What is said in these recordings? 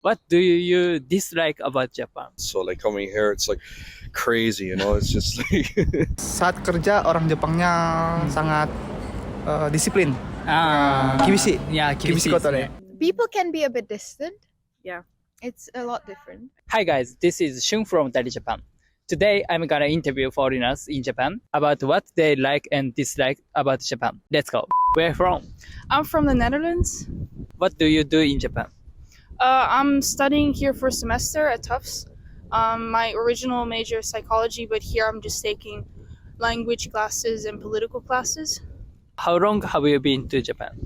What do you dislike about Japan? So like coming here, it's like crazy, you know. It's just like Saat kerja orang Jepangnya sangat disiplin. Kibishi. Yeah, Kibishi kotor ya. People can be a bit distant. Yeah, it's a lot different. Hi guys, this is Shun from Dali Japan. Today I'm gonna interview foreigners in Japan about what they like and dislike about Japan. Let's go. Where from? I'm from the Netherlands. What do you do in Japan? I'm studying here for a semester at Tufts. My original major is psychology, but here I'm just taking language classes and political classes. How long have you been to Japan?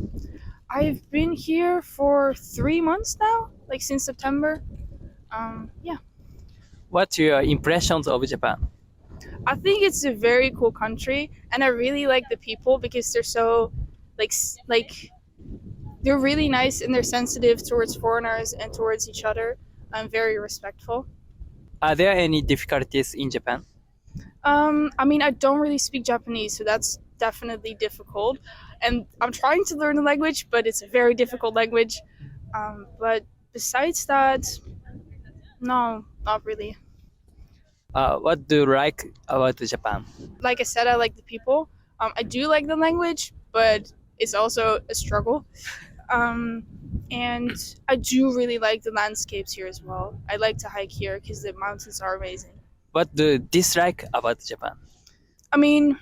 I've been here for 3 months now, like since September. Yeah. What's your impressions of Japan? I think it's a very cool country, and I really like the people because they're so like they're really nice and they're sensitive towards foreigners and towards each other. I'm very respectful. Are there any difficulties in Japan? I mean, I don't really speak Japanese, so that's definitely difficult. And I'm trying to learn the language, but it's a very difficult language. But besides that, no, not really. What do you like about Japan? Like I said, I like the people. I do like the language, but it's also a struggle. And I do really like the landscapes here as well. I like to hike here because the mountains are amazing. What do you dislike about Japan? I mean,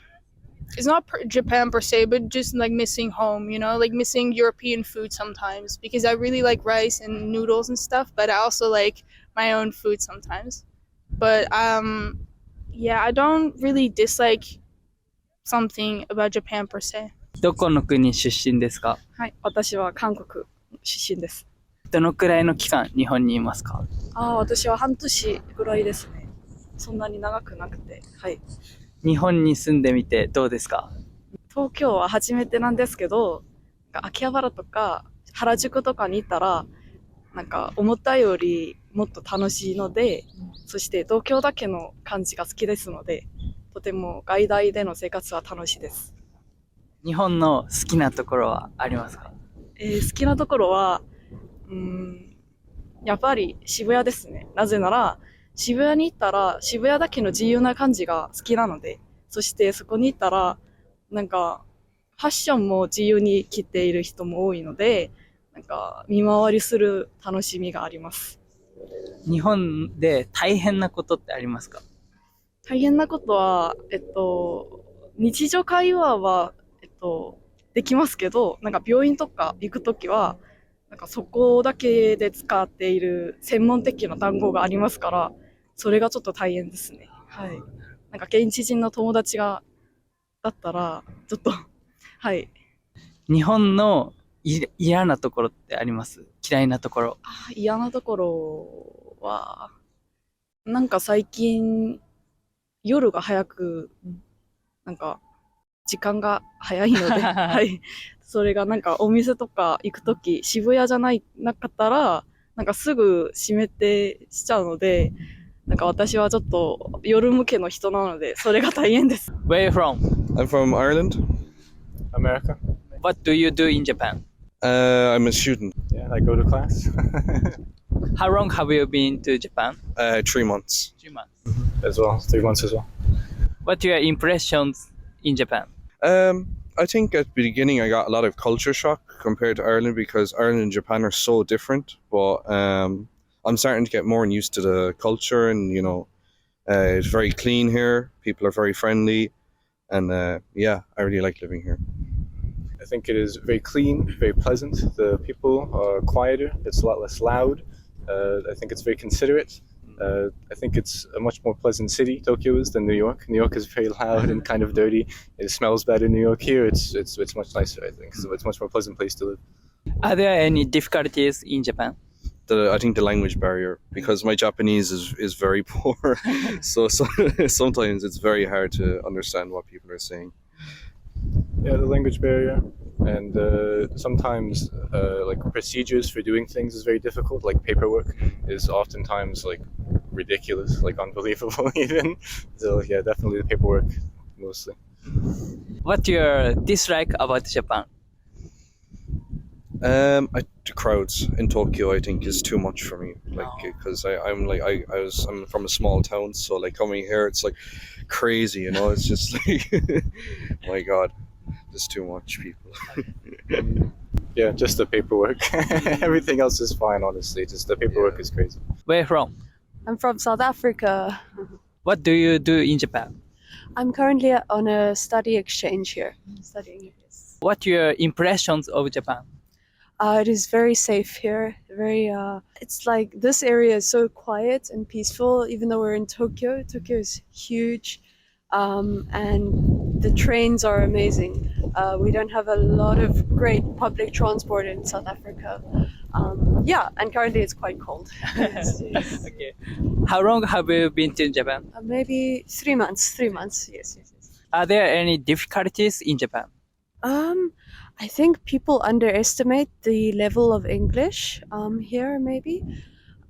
it's not Japan per se, but just like missing home, you know, like missing European food sometimes because I really like rice and noodles and stuff, but I also like my own food sometimes. But yeah, I don't really dislike something about Japan per se. どこの国出身ですか？はい、私は韓国出身です。どのくらいの期間日本にいますか？私は半年ぐらいですね。そんなに長くなくて、はい。日本に住んでみてどうですか？東京は初めてなんですけど、秋葉原とか原宿とかに行ったら、なんか思ったよりもっと楽しいので、そして東京だけの感じが好きですので、とても外大での生活は楽しいです。日本の好きなところはありますか？好きなところは、やっぱり渋谷ですね。なぜなら、渋谷に行ったら渋谷だけの自由な感じが好きなので、そしてそこに行ったら、なんかファッションも自由に着ている人も多いので、なんか見回りする楽しみがあります。日本で大変なことってありますか？大変なことは、日常会話は、できますけど、なんか病院とか行くときは、なんかそこだけで使っている専門的な単語がありますから、それがちょっと大変ですね。はい。なんか現地人の友達だったら、ちょっと、はい。日本の嫌なところってあります？嫌いなところ。嫌なところは、なんか最近、夜が早く、なんか、時間が早いので、はい。それがなんかお店とか行くとき、渋谷じゃなかったら、なんかすぐ閉めてしちゃうので、なんか私はちょっと夜向けの人なので、それが大変です。Where are you from? I'm from Ireland. America. What do you do in Japan? I'm a student. Yeah, I go to class. How long have you been to Japan? 3 months. 3 months. As well, 3 months as well. What are your impressions in Japan? I think at the beginning I got a lot of culture shock compared to Ireland because Ireland and Japan are so different. But I'm starting to get more used to the culture, and you know, it's very clean here. People are very friendly, and yeah, I really like living here. I think it is very clean, very pleasant. The people are quieter. It's a lot less loud. I think it's very considerate. I think it's a much more pleasant city, Tokyo is, than New York. New York is very loud and kind of dirty. It smells bad in New York. Here, it's much nicer, I think. So it's a much more pleasant place to live. Are there any difficulties in Japan? I think the language barrier, because my Japanese is very poor, so sometimes it's very hard to understand what people are saying. Yeah, the language barrier, and sometimes like procedures for doing things is very difficult. Like paperwork is oftentimes like ridiculous, like unbelievable even. So yeah, definitely the paperwork mostly. What's your dislike about Japan? I the crowds in Tokyo, I think, is too much for me. Like, because I'm from a small town, so like coming here, it's like crazy, you know. It's just like, my God, there's too much people. Yeah, just the paperwork. Everything else is fine, honestly. Just the paperwork is crazy. Where from? I'm from South Africa. What do you do in Japan? I'm currently on a study exchange here, studying this. What your impressions of Japan? It is very safe here. It's like this area is so quiet and peaceful. Even though we're in Tokyo, Tokyo is huge, and the trains are amazing. We don't have a lot of great public transport in South Africa. And currently it's quite cold. Okay. How long have you been to Japan? Maybe 3 months. 3 months. Yes. Are there any difficulties in Japan? I think people underestimate the level of English here, maybe.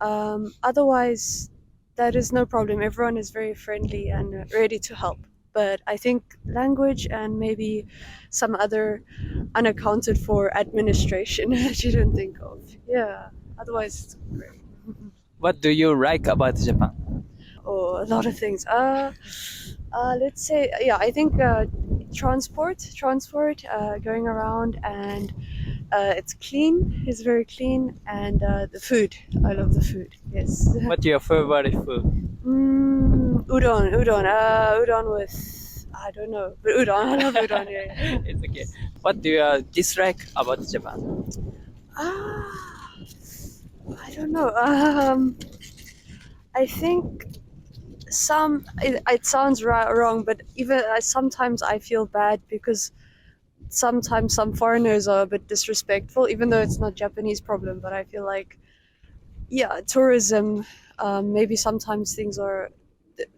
Otherwise, that is no problem. Everyone is very friendly and ready to help. But I think language and maybe some other unaccounted for administration that you don't think of. Yeah. Otherwise, it's great. What do you like about Japan? Oh, a lot of things. Let's say, I think transport, going around, and it's clean. It's very clean, and the food. I love the food. Yes. What's your favorite food? Udon with, I don't know, but udon. I love udon. Yeah. It's okay. What do you dislike about Japan? I don't know. I think it sounds wrong, but even sometimes I feel bad because sometimes some foreigners are a bit disrespectful, even though it's not Japanese problem. But I feel like, tourism. Maybe sometimes things are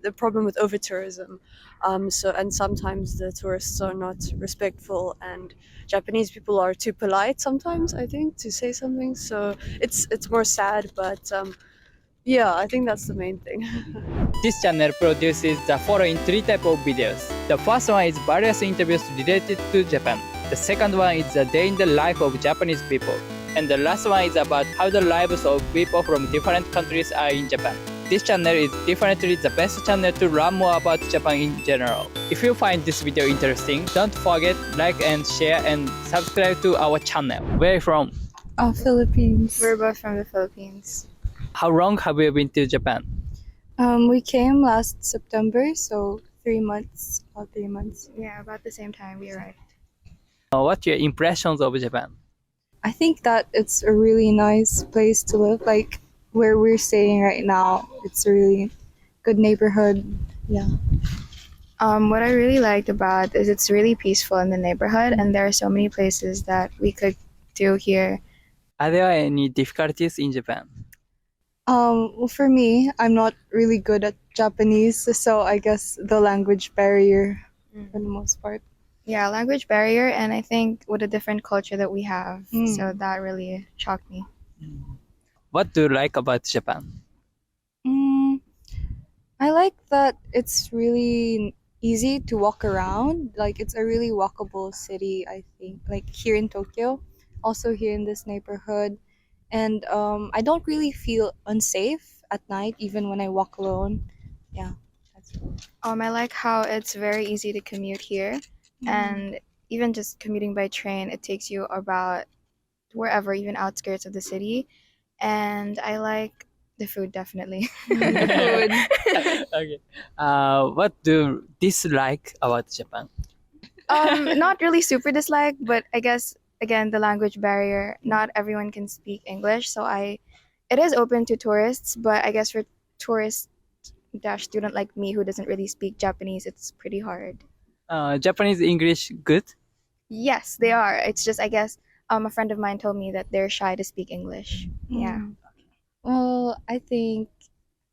the problem with over tourism. And sometimes the tourists are not respectful, and Japanese people are too polite sometimes, I think, to say something. So it's more sad, but I think that's the main thing. This channel produces the following three types of videos. The first one is various interviews related to Japan. The second one is the day in the life of Japanese people. And the last one is about how the lives of people from different countries are in Japan. This channel is definitely the best channel to learn more about Japan in general. If you find this video interesting, don't forget like and share and subscribe to our channel. Where are you from? Philippines. We're both from the Philippines. How long have you been to Japan? We came last September, so 3 months, about 3 months. Yeah, about the same time we arrived. What's your impressions of Japan? I think that it's a really nice place to live. Like where we're staying right now, it's a really good neighborhood. Yeah. What I really liked about is it's really peaceful in the neighborhood, and there are so many places that we could do here. Are there any difficulties in Japan? Well, for me, I'm not really good at Japanese, so I guess the language barrier for the most part. Yeah, language barrier, and I think with a different culture that we have, Mm. so that really shocked me. What do you like about Japan? I like that it's really easy to walk around. Like it's a really walkable city, I think. Like here in Tokyo, also here in this neighborhood. And I don't really feel unsafe at night, even when I walk alone. Yeah, that's cool. I like how it's very easy to commute here, and even just commuting by train, it takes you about wherever, even outskirts of the city. And I like the food, definitely. The food. Okay. What do you dislike about Japan? Not really super dislike, but I guess again the language barrier. Not everyone can speak English, so it is open to tourists, but I guess for tourist dash student like me who doesn't really speak Japanese, it's pretty hard. Japanese English good? Yes, they are. It's just I guess a friend of mine told me that they're shy to speak English. Yeah. Well, I think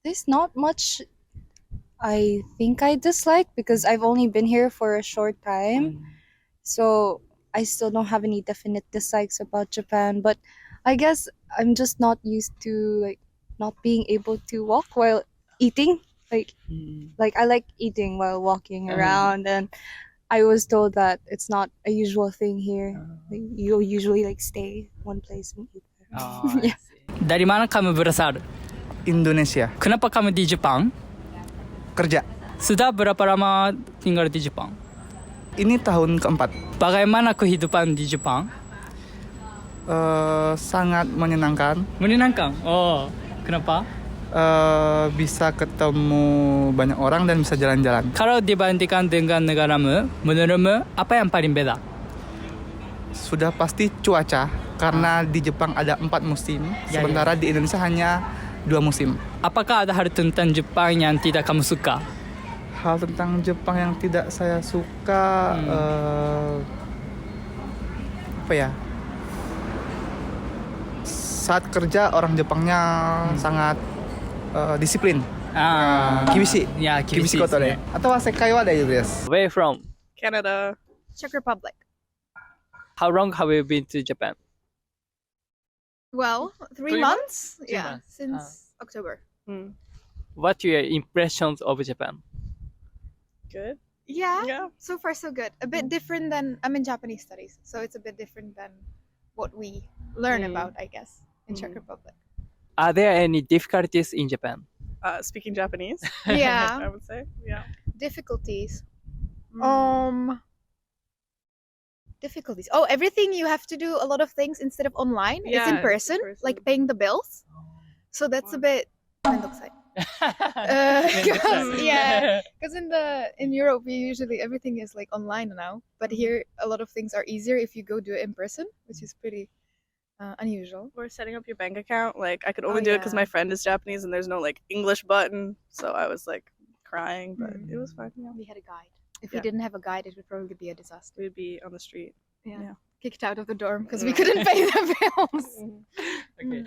there's not much I think I dislike because I've only been here for a short time. So I still don't have any definite dislikes about Japan, but I guess I'm just not used to like not being able to walk while eating. Like I like eating while walking around, and I was told that it's not a usual thing here. Like, you usually like stay one place and eat Oh, I see. Dari mana kamu berasal? Indonesia. Kenapa kamu di Jepang? Kerja. Sudah berapa lama tinggal di Jepang? Ini tahun keempat. Bagaimana kehidupan di Jepang? Sangat menyenangkan. Menyenangkan. Oh, kenapa? Bisa ketemu banyak orang dan bisa jalan-jalan. Kalau dibandingkan dengan negaramu, menurutmu apa yang paling beda? Sudah pasti cuaca, karena di Jepang ada 4 musim, Ya, sementara di Indonesia hanya 2 musim. Apakah ada hal tentang Jepang yang tidak kamu suka? Hal tentang Jepang yang tidak saya suka, apa ya? Saat kerja orang Jepangnya sangat disiplin. Kibishi. Yeah, Kibishi koto de. Atau sekai wa daijoubu desu. Where from? Canada. Czech Republic. How long have you been to Japan? Well, 3 3 months? months? 3 Yeah, months. since October. What are your impressions of Japan? Good. Yeah, Yeah. so far so good. A bit different than I'm in Japanese studies, so it's a bit different than what we learn about, I guess, in Czech Republic. Are there any difficulties in Japan? Speaking Japanese. Yeah. I would say. Yeah. Difficulties. Mm. Difficulties. Oh, everything you have to do a lot of things instead of online. It's in Yeah, person, like paying the bills. So that's a bit mendokusai. Yeah, because in Europe we usually everything is like online now, but here a lot of things are easier if you go do it in person, which is pretty unusual. Or setting up your bank account. Like I could only Oh, do it because yeah. my friend is Japanese and there's no like English button. So I was like crying, but it was fine. Yeah. We had a guide. If Yeah. we didn't have a guide, it would probably be a disaster. We'd be on the street. Yeah. Kicked out of the dorm because we couldn't pay the bills. Okay.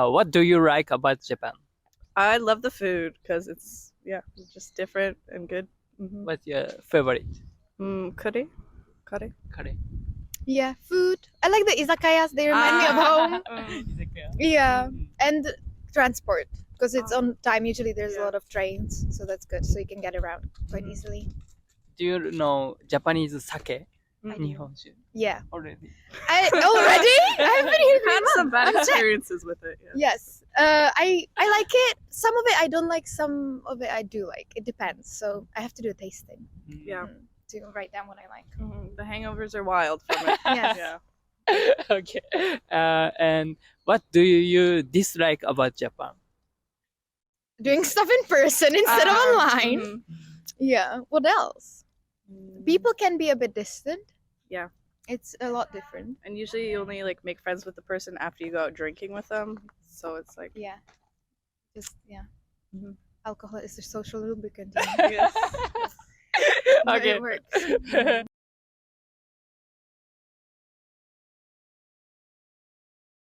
What do you like about Japan? I love the food because it's just different and good. What's your favorite? Curry. Curry. Curry. Yeah, food. I like the izakayas. They remind me of home. Yeah, and transport because it's on time. Usually there's a lot of trains, so that's good. So you can get around quite easily. Do you know Japanese sake? Nihonshu. Yeah. Already. Already? I've been here 3 Had months. some bad I'm Czech. experiences with it. Yeah. Yes. I like it. Some of it I don't like. Some of it I do like. It depends. So I have to do a tasting Yeah. to write down what I like. The hangovers are wild from it. Yes. Yeah. Okay. And what do you dislike about Japan? Doing stuff in person instead of online. mhm. Yeah. What else? People can be a bit distant. Yeah. It's a lot different. And usually you only like make friends with the person after you go out drinking with them. So it's like Yeah. Just yeah. Mhm. Alcohol is the social lubricant. You know? yes. But Okay. it works.